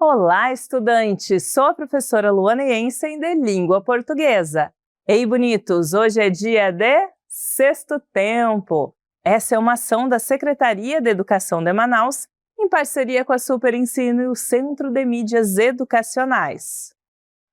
Olá, estudantes! Sou a professora Luana Jensen, de Língua Portuguesa. Ei, bonitos! Hoje é dia de Sexto Tempo. Essa é uma ação da Secretaria de Educação de Manaus, em parceria com a Super Ensino e o Centro de Mídias Educacionais.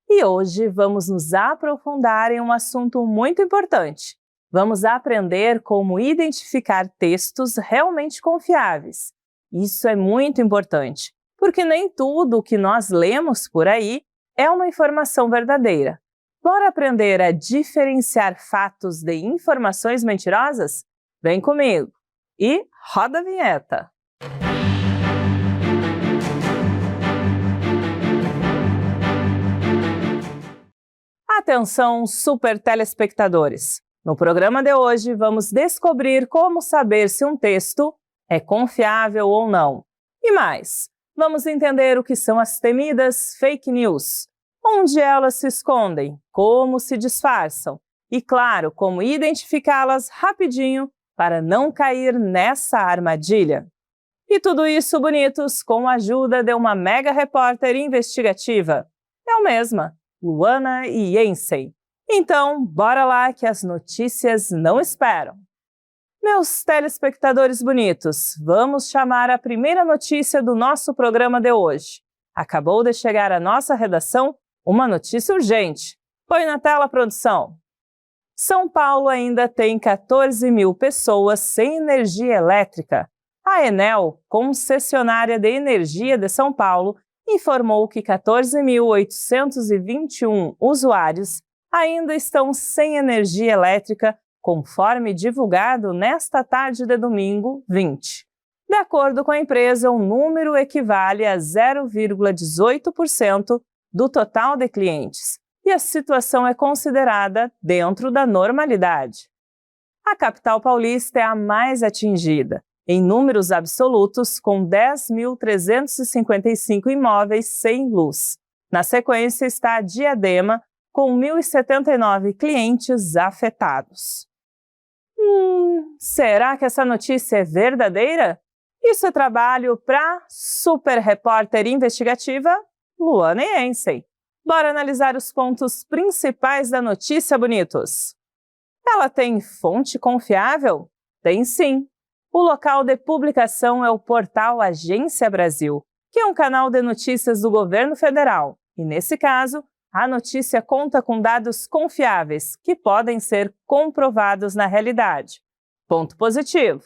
E hoje vamos nos aprofundar em um assunto muito importante. Vamos aprender como identificar textos realmente confiáveis. Isso é muito importante, porque nem tudo o que nós lemos por aí é uma informação verdadeira. Bora aprender a diferenciar fatos de informações mentirosas? Vem comigo! E roda a vinheta! Atenção, super telespectadores! No programa de hoje, vamos descobrir como saber se um texto é confiável ou não. E mais, vamos entender o que são as temidas fake news, onde elas se escondem, como se disfarçam e, claro, como identificá-las rapidinho para não cair nessa armadilha. E tudo isso, bonitos, com a ajuda de uma mega repórter investigativa. Eu mesma, Luana Jensen. Então, bora lá que as notícias não esperam. Meus telespectadores bonitos, vamos chamar a primeira notícia do nosso programa de hoje. Acabou de chegar à nossa redação uma notícia urgente. Põe na tela, produção. São Paulo ainda tem 14 mil pessoas sem energia elétrica. A Enel, concessionária de energia de São Paulo, informou que 14.821 usuários ainda estão sem energia elétrica, conforme divulgado nesta tarde de domingo 20. De acordo com a empresa, o número equivale a 0,18% do total de clientes, e a situação é considerada dentro da normalidade. A capital paulista é a mais atingida, em números absolutos, com 10.355 imóveis sem luz. Na sequência está a Diadema, com 1.079 clientes afetados. Será que essa notícia é verdadeira? Isso é trabalho para Super Repórter Investigativa Luana Jensen. Bora analisar os pontos principais da notícia, bonitos. Ela tem fonte confiável? Tem sim. O local de publicação é o portal Agência Brasil, que é um canal de notícias do governo federal. E nesse caso, a notícia conta com dados confiáveis, que podem ser comprovados na realidade. Ponto positivo.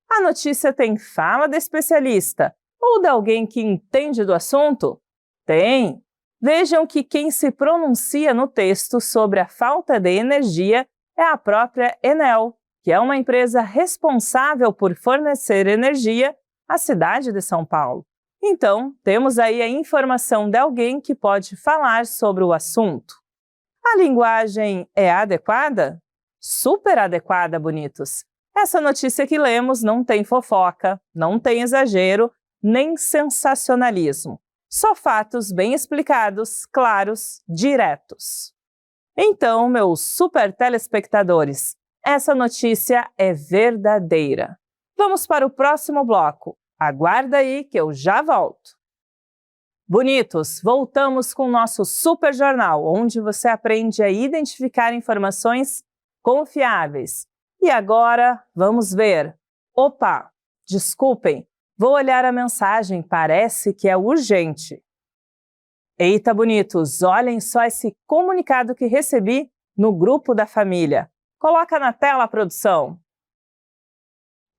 A notícia tem fala de especialista ou de alguém que entende do assunto? Tem! Vejam que quem se pronuncia no texto sobre a falta de energia é a própria Enel, que é uma empresa responsável por fornecer energia à cidade de São Paulo. Então, temos aí a informação de alguém que pode falar sobre o assunto. A linguagem é adequada? Super adequada, bonitos! Essa notícia que lemos não tem fofoca, não tem exagero, nem sensacionalismo. Só fatos bem explicados, claros, diretos. Então, meus super telespectadores, essa notícia é verdadeira. Vamos para o próximo bloco. Aguarda aí que eu já volto. Bonitos, voltamos com o nosso super jornal, onde você aprende a identificar informações confiáveis. E agora, vamos ver. Opa, desculpem, vou olhar a mensagem, parece que é urgente. Eita, bonitos, olhem só esse comunicado que recebi no grupo da família. Coloca na tela, produção.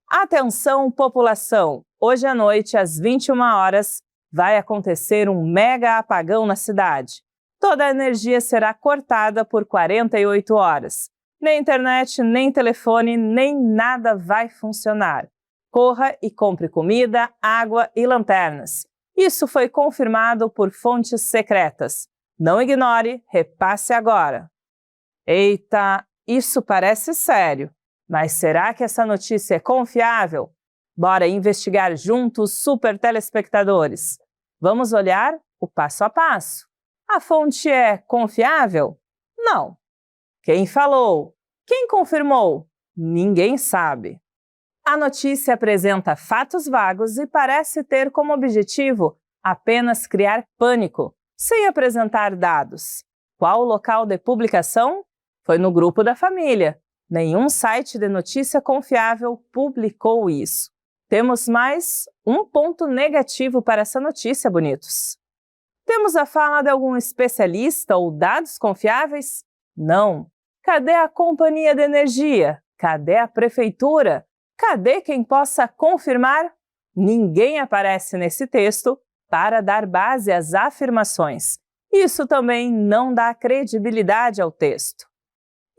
Atenção, população! Hoje à noite, às 21 horas, vai acontecer um mega apagão na cidade. Toda a energia será cortada por 48 horas. Nem internet, nem telefone, nem nada vai funcionar. Corra e compre comida, água e lanternas. Isso foi confirmado por fontes secretas. Não ignore, repasse agora. Eita, isso parece sério. Mas será que essa notícia é confiável? Bora investigar juntos, super telespectadores. Vamos olhar o passo a passo. A fonte é confiável? Não. Quem falou? Quem confirmou? Ninguém sabe. A notícia apresenta fatos vagos e parece ter como objetivo Apenas criar pânico, sem apresentar dados. Qual o local de publicação? Foi no grupo da família. Nenhum site de notícia confiável publicou isso. Temos mais um ponto negativo para essa notícia, bonitos. Temos a fala de algum especialista ou dados confiáveis? Não. Cadê a companhia de energia? Cadê a prefeitura? Cadê quem possa confirmar? Ninguém aparece nesse texto para dar base às afirmações. Isso também não dá credibilidade ao texto.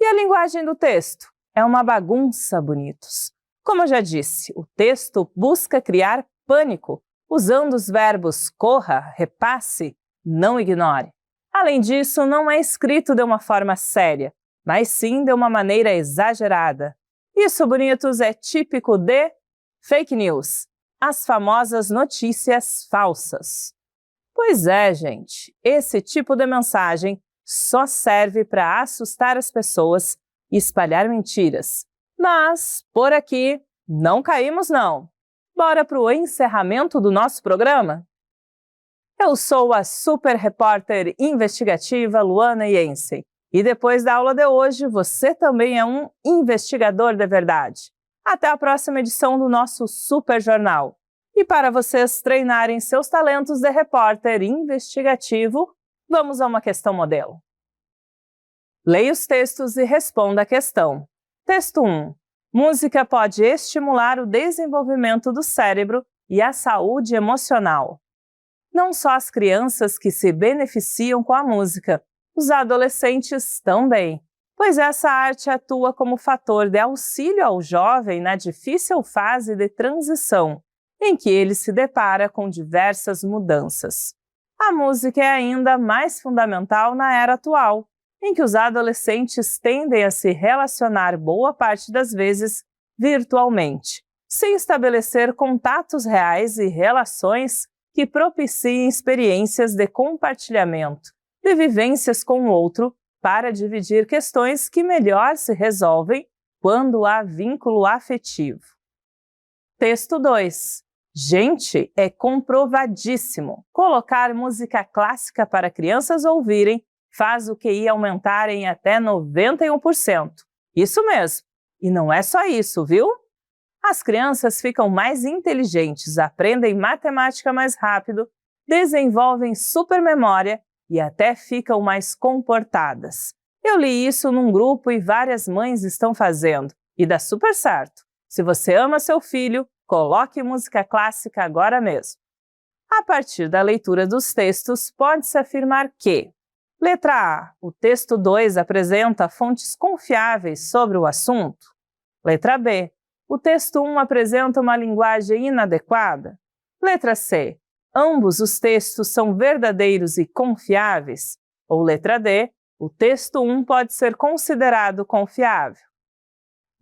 E a linguagem do texto? É uma bagunça, bonitos. Como eu já disse, o texto busca criar pânico, usando os verbos corra, repasse, não ignore. Além disso, não é escrito de uma forma séria, mas sim de uma maneira exagerada. Isso, bonitos, é típico de fake news, as famosas notícias falsas. Pois é, gente, esse tipo de mensagem só serve para assustar as pessoas e espalhar mentiras. Mas, por aqui, não caímos não. Bora para o encerramento do nosso programa? Eu sou a super repórter investigativa Luana Jensen. E depois da aula de hoje, você também é um investigador de verdade. Até a próxima edição do nosso Super Jornal. E para vocês treinarem seus talentos de repórter investigativo, vamos a uma questão modelo. Leia os textos e responda a questão. Texto 1. Música pode estimular o desenvolvimento do cérebro e a saúde emocional. Não só as crianças que se beneficiam com a música, os adolescentes também, pois essa arte atua como fator de auxílio ao jovem na difícil fase de transição, em que ele se depara com diversas mudanças. A música é ainda mais fundamental na era atual, em que os adolescentes tendem a se relacionar boa parte das vezes virtualmente, sem estabelecer contatos reais e relações que propiciem experiências de compartilhamento, de vivências com o outro, para dividir questões que melhor se resolvem quando há vínculo afetivo. Texto 2. Gente, é comprovadíssimo. Colocar música clássica para crianças ouvirem faz o QI aumentar em até 91%. Isso mesmo. E não é só isso, viu? As crianças ficam mais inteligentes, aprendem matemática mais rápido, desenvolvem supermemória e até ficam mais comportadas. Eu li isso num grupo e várias mães estão fazendo, e dá super certo. Se você ama seu filho, coloque música clássica agora mesmo. A partir da leitura dos textos, pode-se afirmar que: letra A. O texto 2 apresenta fontes confiáveis sobre o assunto. Letra B. O texto 1 apresenta uma linguagem inadequada. Letra C. Ambos os textos são verdadeiros e confiáveis. Ou letra D. O texto 1 pode ser considerado confiável.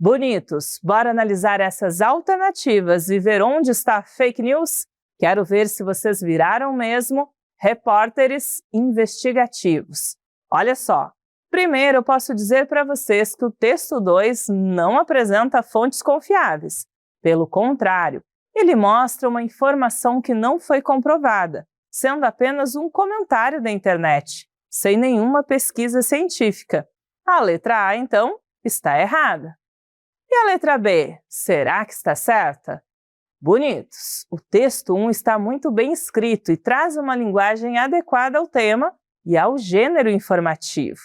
Bonitos, bora analisar essas alternativas e ver onde está a fake news? Quero ver se vocês viraram mesmo repórteres investigativos. Olha só, primeiro eu posso dizer para vocês que o texto 2 não apresenta fontes confiáveis. Pelo contrário, ele mostra uma informação que não foi comprovada, sendo apenas um comentário da internet, sem nenhuma pesquisa científica. A letra A, então, está errada. E a letra B, será que está certa? Bonitos, o texto 1 está muito bem escrito e traz uma linguagem adequada ao tema e ao gênero informativo.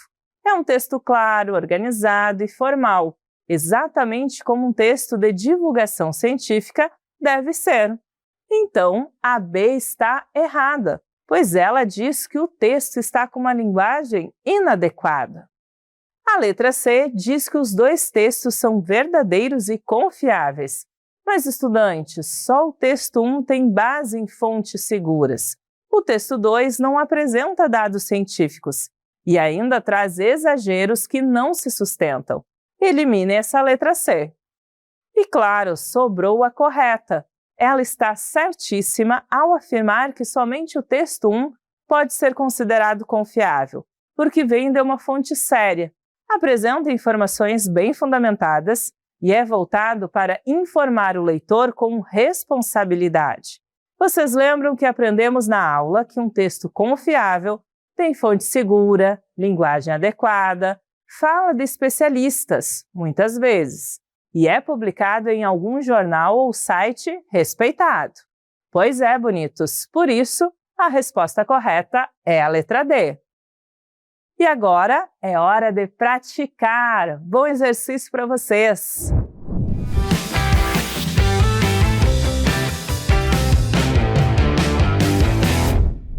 É um texto claro, organizado e formal, exatamente como um texto de divulgação científica deve ser. Então, a B está errada, pois ela diz que o texto está com uma linguagem inadequada. A letra C diz que os dois textos são verdadeiros e confiáveis. Mas, estudantes, só o texto 1 tem base em fontes seguras. O texto 2 não apresenta dados científicos e ainda traz exageros que não se sustentam. Elimine essa letra C. E, claro, sobrou a correta. Ela está certíssima ao afirmar que somente o texto 1 pode ser considerado confiável, porque vem de uma fonte séria, apresenta informações bem fundamentadas e é voltado para informar o leitor com responsabilidade. Vocês lembram que aprendemos na aula que um texto confiável tem fonte segura, linguagem adequada, fala de especialistas, muitas vezes, e é publicado em algum jornal ou site respeitado. Pois é, bonitos, por isso a resposta correta é a letra D. E agora é hora de praticar! Bom exercício para vocês!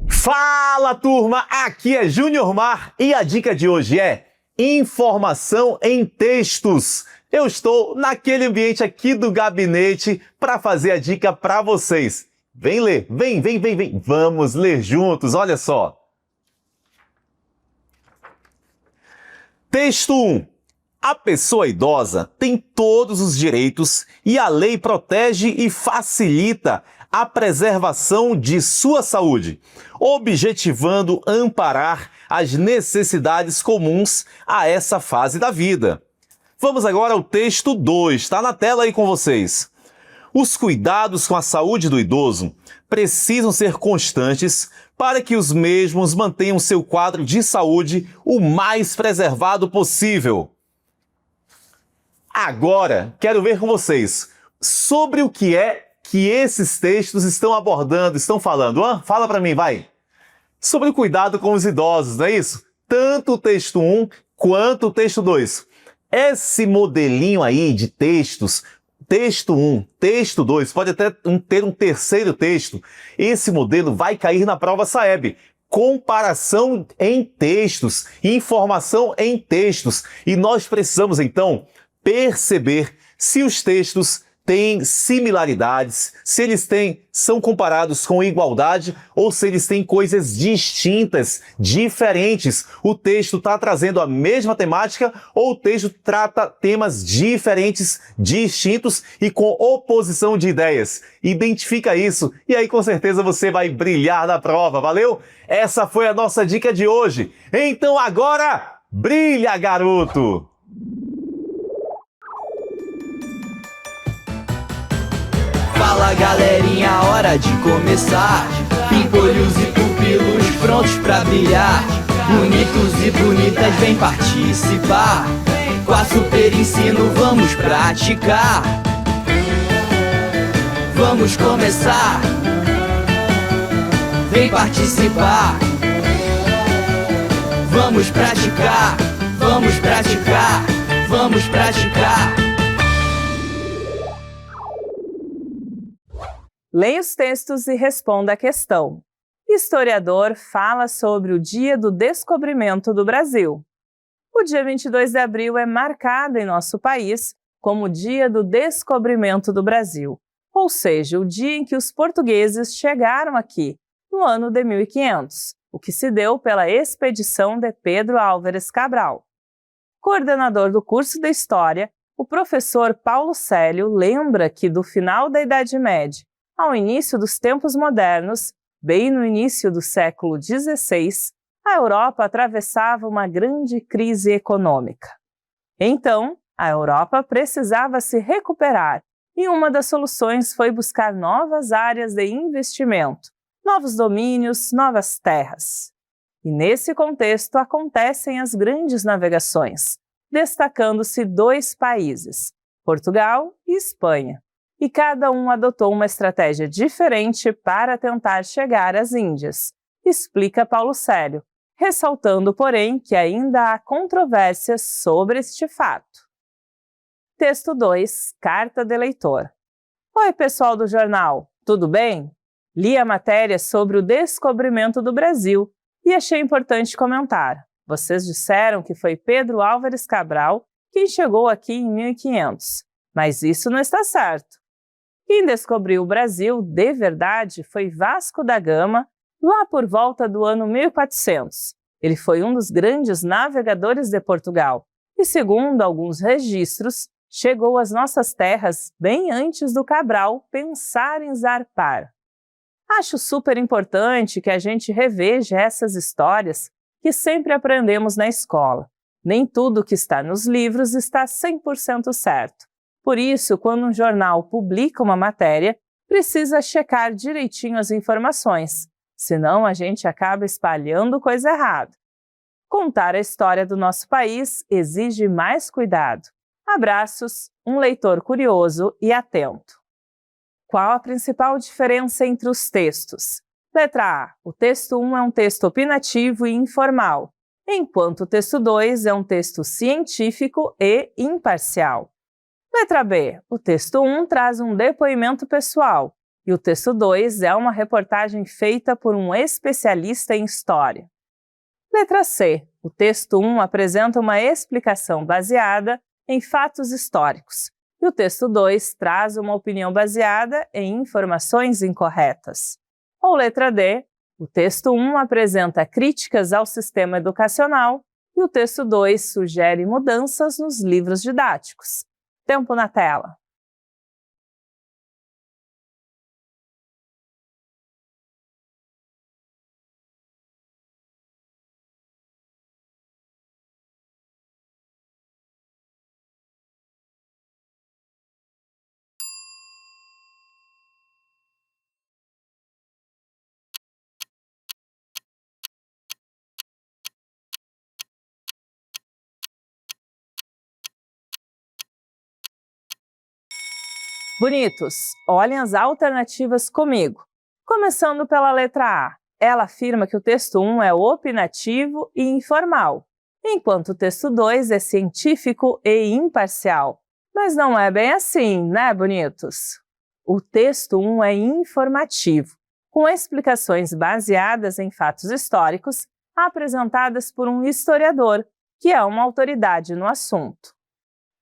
Fala, turma! Aqui é Júnior Mar e a dica de hoje é informação em textos. Eu estou naquele ambiente aqui do gabinete para fazer a dica para vocês. Vem ler, vem. Vamos ler juntos, olha só. Texto 1. A pessoa idosa tem todos os direitos e a lei protege e facilita a preservação de sua saúde, objetivando amparar as necessidades comuns a essa fase da vida. Vamos agora ao texto 2, está na tela aí com vocês. Os cuidados com a saúde do idoso precisam ser constantes para que os mesmos mantenham seu quadro de saúde o mais preservado possível. Agora, quero ver com vocês sobre o que é que esses textos estão abordando, estão falando. Fala para mim, vai. Sobre o cuidado com os idosos, não é isso? Tanto o texto 1 quanto o texto 2. Esse modelinho aí de textos, texto 1, texto 2, pode até ter um terceiro texto. Esse modelo vai cair na prova SAEB. Comparação em textos, informação em textos. E nós precisamos, então, perceber se os textos têm similaridades, se eles são comparados com igualdade ou se eles têm coisas distintas, diferentes. O texto está trazendo a mesma temática ou o texto trata temas diferentes, distintos e com oposição de ideias. Identifica isso e aí com certeza você vai brilhar na prova, valeu? Essa foi a nossa dica de hoje. Então agora, brilha, garoto! Fala galerinha, hora de começar. Pimpolhos e pupilos prontos pra brilhar. Bonitos e bonitas, vem participar. Com a Super Ensino vamos praticar. Vamos começar. Vem participar. Vamos praticar. Vamos praticar. Vamos praticar. Leia os textos e responda a questão. Historiador fala sobre o Dia do Descobrimento do Brasil. O dia 22 de abril é marcado em nosso país como o Dia do Descobrimento do Brasil, ou seja, o dia em que os portugueses chegaram aqui, no ano de 1500, o que se deu pela expedição de Pedro Álvares Cabral. Coordenador do curso de História, o professor Paulo Célio lembra que do final da Idade Média ao início dos tempos modernos, bem no início do século XVI, a Europa atravessava uma grande crise econômica. Então, a Europa precisava se recuperar e uma das soluções foi buscar novas áreas de investimento, novos domínios, novas terras. E nesse contexto acontecem as grandes navegações, destacando-se 2 países, Portugal e Espanha. E cada um adotou uma estratégia diferente para tentar chegar às Índias, explica Paulo Célio, ressaltando, porém, que ainda há controvérsias sobre este fato. Texto 2, Carta de Leitor. Oi, pessoal do jornal, tudo bem? Li a matéria sobre o descobrimento do Brasil e achei importante comentar. Vocês disseram que foi Pedro Álvares Cabral quem chegou aqui em 1500, mas isso não está certo. Quem descobriu o Brasil, de verdade, foi Vasco da Gama, lá por volta do ano 1400. Ele foi um dos grandes navegadores de Portugal e, segundo alguns registros, chegou às nossas terras bem antes do Cabral pensar em zarpar. Acho super importante que a gente reveja essas histórias que sempre aprendemos na escola. Nem tudo que está nos livros está 100% certo. Por isso, quando um jornal publica uma matéria, precisa checar direitinho as informações, senão a gente acaba espalhando coisa errada. Contar a história do nosso país exige mais cuidado. Abraços, um leitor curioso e atento. Qual a principal diferença entre os textos? Letra A. O texto 1 é um texto opinativo e informal, enquanto o texto 2 é um texto científico e imparcial. Letra B. O texto 1 traz um depoimento pessoal e o texto 2 é uma reportagem feita por um especialista em história. Letra C. O texto 1 apresenta uma explicação baseada em fatos históricos e o texto 2 traz uma opinião baseada em informações incorretas. Ou letra D. O texto 1 apresenta críticas ao sistema educacional e o texto 2 sugere mudanças nos livros didáticos. Tempo na tela. Bonitos, olhem as alternativas comigo. Começando pela letra A. Ela afirma que o texto 1 é opinativo e informal, enquanto o texto 2 é científico e imparcial. Mas não é bem assim, né, bonitos? O texto 1 é informativo, com explicações baseadas em fatos históricos apresentadas por um historiador, que é uma autoridade no assunto.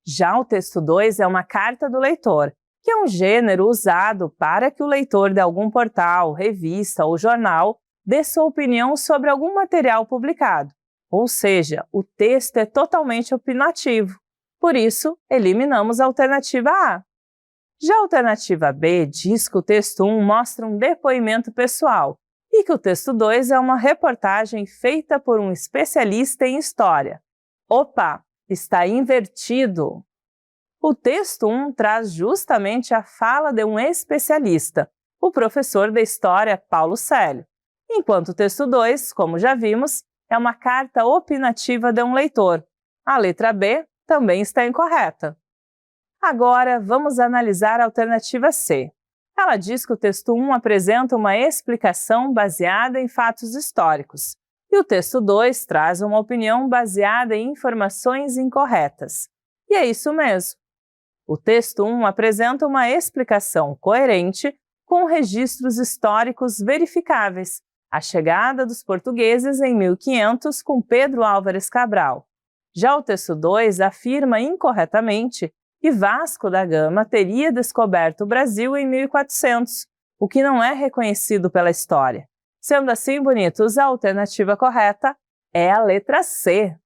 Já o texto 2 é uma carta do leitor, que é um gênero usado para que o leitor de algum portal, revista ou jornal dê sua opinião sobre algum material publicado. Ou seja, o texto é totalmente opinativo. Por isso, eliminamos a alternativa A. Já a alternativa B diz que o texto 1 mostra um depoimento pessoal e que o texto 2 é uma reportagem feita por um especialista em história. Opa, está invertido! O texto 1 traz justamente a fala de um especialista, o professor de História Paulo Célio, enquanto o texto 2, como já vimos, é uma carta opinativa de um leitor. A letra B também está incorreta. Agora, vamos analisar a alternativa C. Ela diz que o texto 1 apresenta uma explicação baseada em fatos históricos, e o texto 2 traz uma opinião baseada em informações incorretas. E é isso mesmo. O texto 1 apresenta uma explicação coerente com registros históricos verificáveis, a chegada dos portugueses em 1500 com Pedro Álvares Cabral. Já o texto 2 afirma incorretamente que Vasco da Gama teria descoberto o Brasil em 1400, o que não é reconhecido pela história. Sendo assim, bonitos, a alternativa correta é a letra C.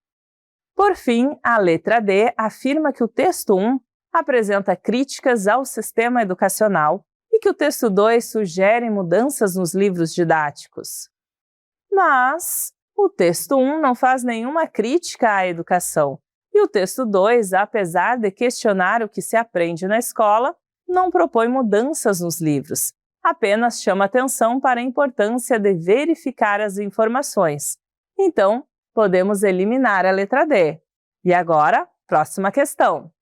Por fim, a letra D afirma que o texto 1 apresenta críticas ao sistema educacional e que o texto 2 sugere mudanças nos livros didáticos. Mas o texto 1 não faz nenhuma crítica à educação e o texto 2, apesar de questionar o que se aprende na escola, não propõe mudanças nos livros, apenas chama atenção para a importância de verificar as informações. Então, podemos eliminar a letra D. E agora, próxima questão.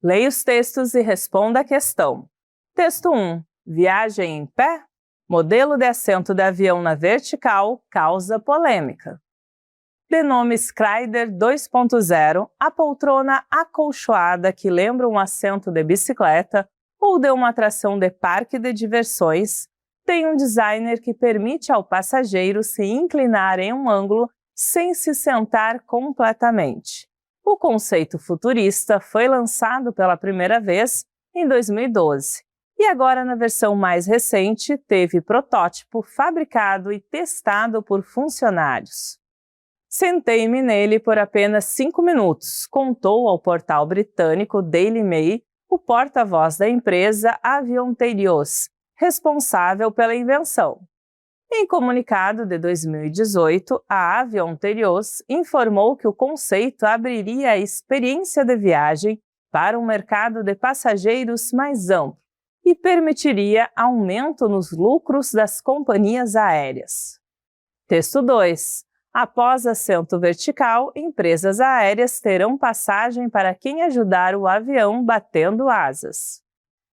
Leia os textos e responda a questão. Texto 1. Viagem em pé? Modelo de assento de avião na vertical causa polêmica. De nome Schreider 2.0, a poltrona acolchoada que lembra um assento de bicicleta ou de uma atração de parque de diversões, tem um designer que permite ao passageiro se inclinar em um ângulo sem se sentar completamente. O conceito futurista foi lançado pela primeira vez em 2012 e agora, na versão mais recente, teve protótipo fabricado e testado por funcionários. Sentei-me nele por apenas 5 minutos, contou ao portal britânico Daily Mail o porta-voz da empresa Avionterios, responsável pela invenção. Em comunicado de 2018, a Avionterios informou que o conceito abriria a experiência de viagem para um mercado de passageiros mais amplo e permitiria aumento nos lucros das companhias aéreas. Texto 2. Após assento vertical, empresas aéreas terão passagem para quem ajudar o avião batendo asas.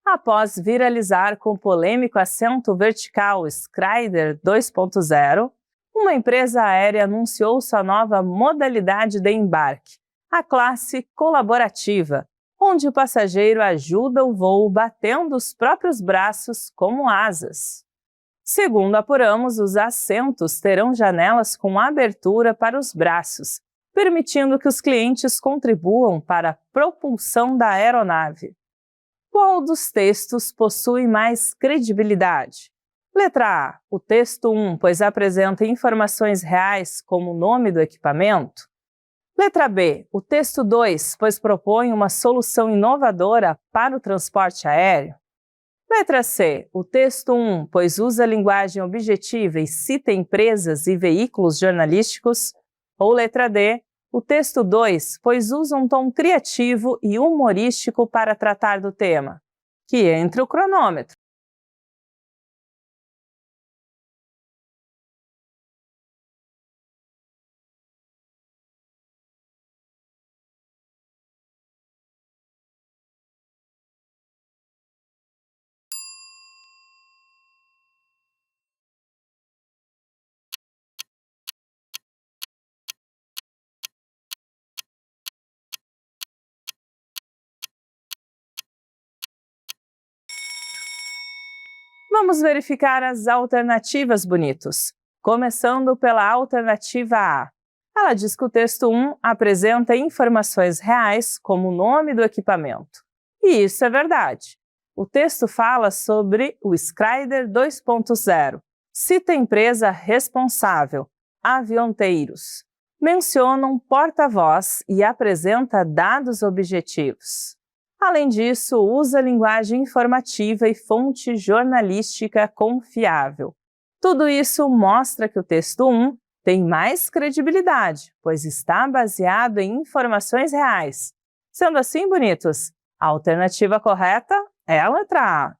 Após viralizar com o polêmico assento vertical Skyder 2.0, uma empresa aérea anunciou sua nova modalidade de embarque, a classe colaborativa, onde o passageiro ajuda o voo batendo os próprios braços como asas. Segundo apuramos, os assentos terão janelas com abertura para os braços, permitindo que os clientes contribuam para a propulsão da aeronave. Qual dos textos possui mais credibilidade? Letra A. O texto 1, pois apresenta informações reais como o nome do equipamento. Letra B. O texto 2, pois propõe uma solução inovadora para o transporte aéreo. Letra C. O texto 1, pois usa linguagem objetiva e cita empresas e veículos jornalísticos. Ou letra D. O texto 2, pois usa um tom criativo e humorístico para tratar do tema. Que entre o cronômetro. Vamos verificar as alternativas, bonitos. Começando pela alternativa A. Ela diz que o texto 1 apresenta informações reais como o nome do equipamento. E isso é verdade. O texto fala sobre o Skyder 2.0, cita a empresa responsável, Avionteiros, menciona um porta-voz e apresenta dados objetivos. Além disso, usa linguagem informativa e fonte jornalística confiável. Tudo isso mostra que o texto 1 tem mais credibilidade, pois está baseado em informações reais. Sendo assim, bonitos, a alternativa correta é a letra A.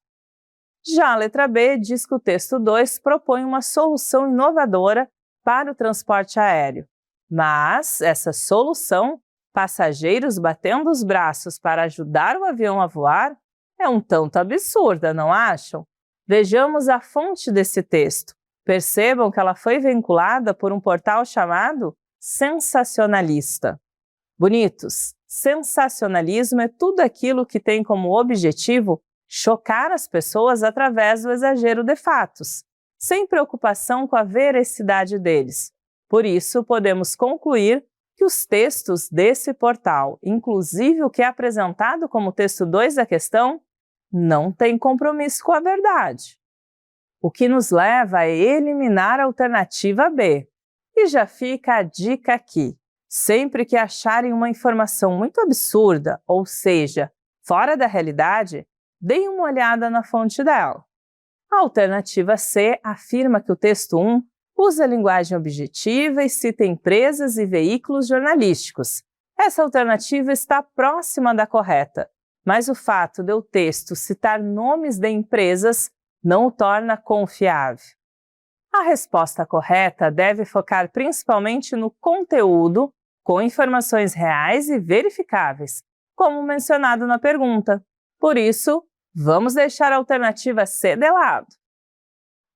Já a letra B diz que o texto 2 propõe uma solução inovadora para o transporte aéreo. Mas essa solução, passageiros batendo os braços para ajudar o avião a voar, é um tanto absurda, não acham? Vejamos a fonte desse texto. Percebam que ela foi vinculada por um portal chamado Sensacionalista. Bonitos, sensacionalismo é tudo aquilo que tem como objetivo chocar as pessoas através do exagero de fatos, sem preocupação com a veracidade deles. Por isso, podemos concluir que os textos desse portal, inclusive o que é apresentado como texto 2 da questão, não tem compromisso com a verdade. O que nos leva a eliminar a alternativa B. E já fica a dica aqui. Sempre que acharem uma informação muito absurda, ou seja, fora da realidade, deem uma olhada na fonte dela. A alternativa C afirma que o texto 1 usa linguagem objetiva e cita empresas e veículos jornalísticos. Essa alternativa está próxima da correta, mas o fato de o texto citar nomes de empresas não o torna confiável. A resposta correta deve focar principalmente no conteúdo, com informações reais e verificáveis, como mencionado na pergunta. Por isso, vamos deixar a alternativa C de lado.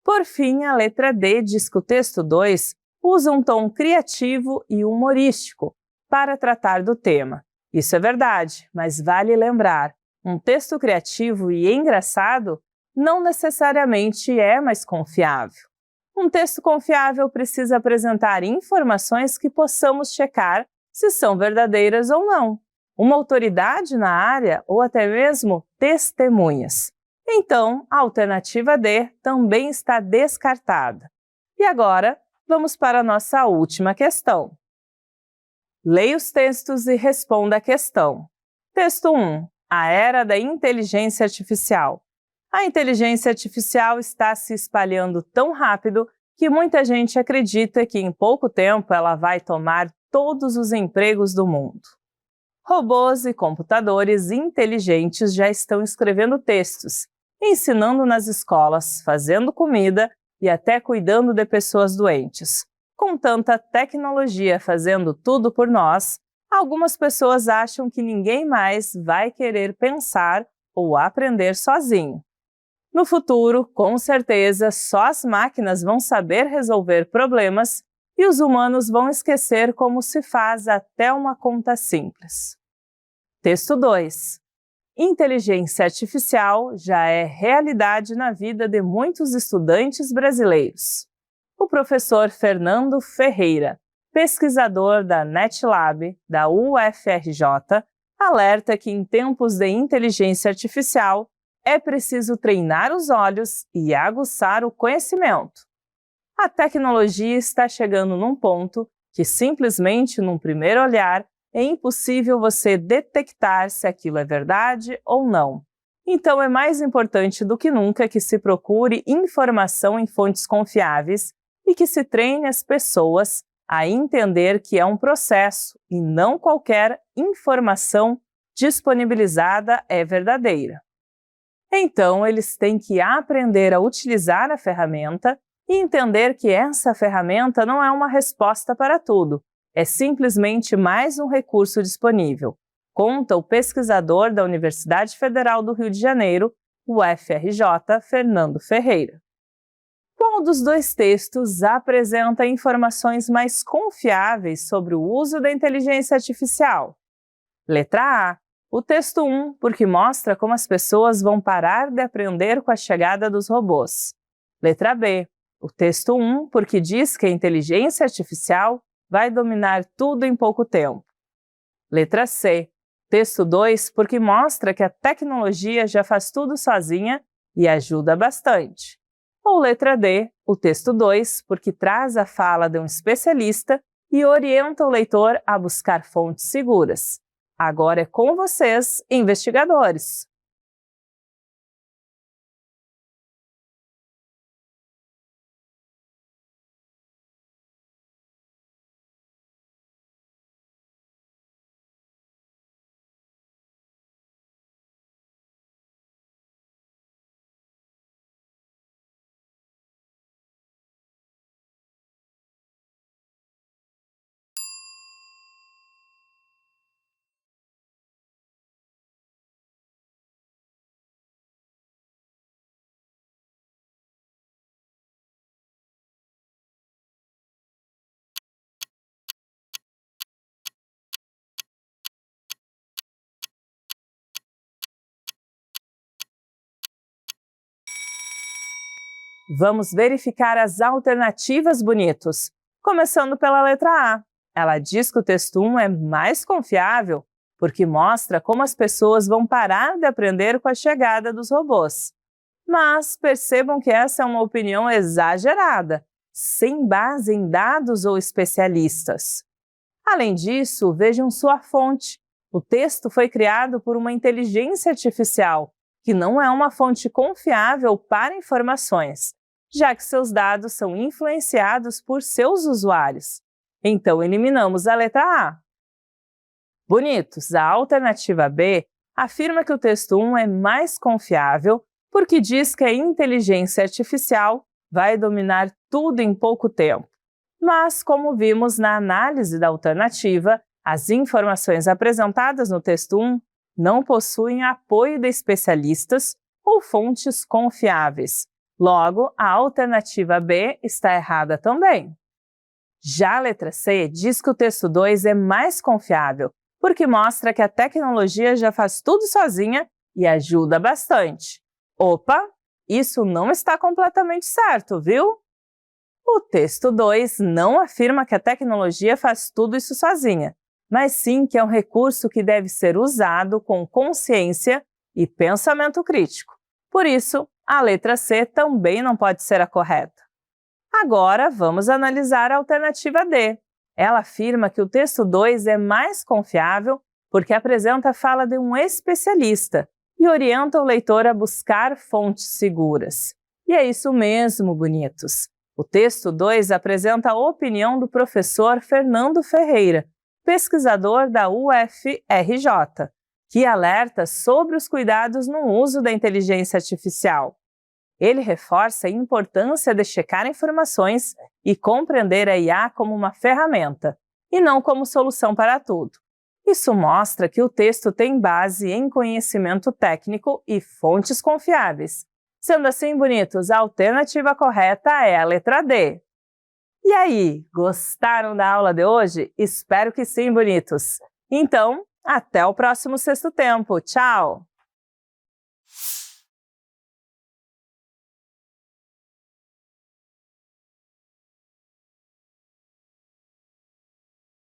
Por fim, a letra D diz que o texto 2 usa um tom criativo e humorístico para tratar do tema. Isso é verdade, mas vale lembrar, um texto criativo e engraçado não necessariamente é mais confiável. Um texto confiável precisa apresentar informações que possamos checar se são verdadeiras ou não, uma autoridade na área ou até mesmo testemunhas. Então, a alternativa D também está descartada. E agora, vamos para a nossa última questão. Leia os textos e responda a questão. Texto 1. A era da inteligência artificial. A inteligência artificial está se espalhando tão rápido que muita gente acredita que em pouco tempo ela vai tomar todos os empregos do mundo. Robôs e computadores inteligentes já estão escrevendo textos, ensinando nas escolas, fazendo comida e até cuidando de pessoas doentes. Com tanta tecnologia fazendo tudo por nós, algumas pessoas acham que ninguém mais vai querer pensar ou aprender sozinho. No futuro, com certeza, só as máquinas vão saber resolver problemas e os humanos vão esquecer como se faz até uma conta simples. Texto 2. Inteligência artificial já é realidade na vida de muitos estudantes brasileiros. O professor Fernando Ferreira, pesquisador da NetLab, da UFRJ, alerta que em tempos de inteligência artificial é preciso treinar os olhos e aguçar o conhecimento. A tecnologia está chegando num ponto que simplesmente, num primeiro olhar, é impossível você detectar se aquilo é verdade ou não. Então é mais importante do que nunca que se procure informação em fontes confiáveis e que se treine as pessoas a entender que é um processo e não qualquer informação disponibilizada é verdadeira. Então, eles têm que aprender a utilizar a ferramenta e entender que essa ferramenta não é uma resposta para tudo, é simplesmente mais um recurso disponível, conta o pesquisador da Universidade Federal do Rio de Janeiro, UFRJ, Fernando Ferreira. Qual dos dois textos apresenta informações mais confiáveis sobre o uso da inteligência artificial? Letra A. O texto 1, porque mostra como as pessoas vão parar de aprender com a chegada dos robôs. Letra B. O texto 1, porque diz que a inteligência artificial vai dominar tudo em pouco tempo. Letra C. Texto 2, porque mostra que a tecnologia já faz tudo sozinha e ajuda bastante. Ou letra D, o texto 2, porque traz a fala de um especialista e orienta o leitor a buscar fontes seguras. Agora é com vocês, investigadores! Vamos verificar as alternativas, bonitos. Começando pela letra A. Ela diz que o texto 1 é mais confiável porque mostra como as pessoas vão parar de aprender com a chegada dos robôs. Mas percebam que essa é uma opinião exagerada, sem base em dados ou especialistas. Além disso, vejam sua fonte. O texto foi criado por uma inteligência artificial, que não é uma fonte confiável para informações, já que seus dados são influenciados por seus usuários. Então, eliminamos a letra A. Bonitos, a alternativa B afirma que o texto 1 é mais confiável porque diz que a inteligência artificial vai dominar tudo em pouco tempo. Mas, como vimos na análise da alternativa, as informações apresentadas no texto 1 não possuem apoio de especialistas ou fontes confiáveis. Logo, a alternativa B está errada também. Já a letra C diz que o texto 2 é mais confiável, porque mostra que a tecnologia já faz tudo sozinha e ajuda bastante. Opa, isso não está completamente certo, viu? O texto 2 não afirma que a tecnologia faz tudo isso sozinha, mas sim que é um recurso que deve ser usado com consciência e pensamento crítico. Por isso, a letra C também não pode ser a correta. Agora, vamos analisar a alternativa D. Ela afirma que o texto 2 é mais confiável porque apresenta a fala de um especialista e orienta o leitor a buscar fontes seguras. E é isso mesmo, bonitos! O texto 2 apresenta a opinião do professor Fernando Ferreira, pesquisador da UFRJ, que alerta sobre os cuidados no uso da inteligência artificial. Ele reforça a importância de checar informações e compreender a IA como uma ferramenta, e não como solução para tudo. Isso mostra que o texto tem base em conhecimento técnico e fontes confiáveis. Sendo assim, bonitos, a alternativa correta é a letra D. E aí, gostaram da aula de hoje? Espero que sim, bonitos! Então, até o próximo Sexto Tempo. Tchau!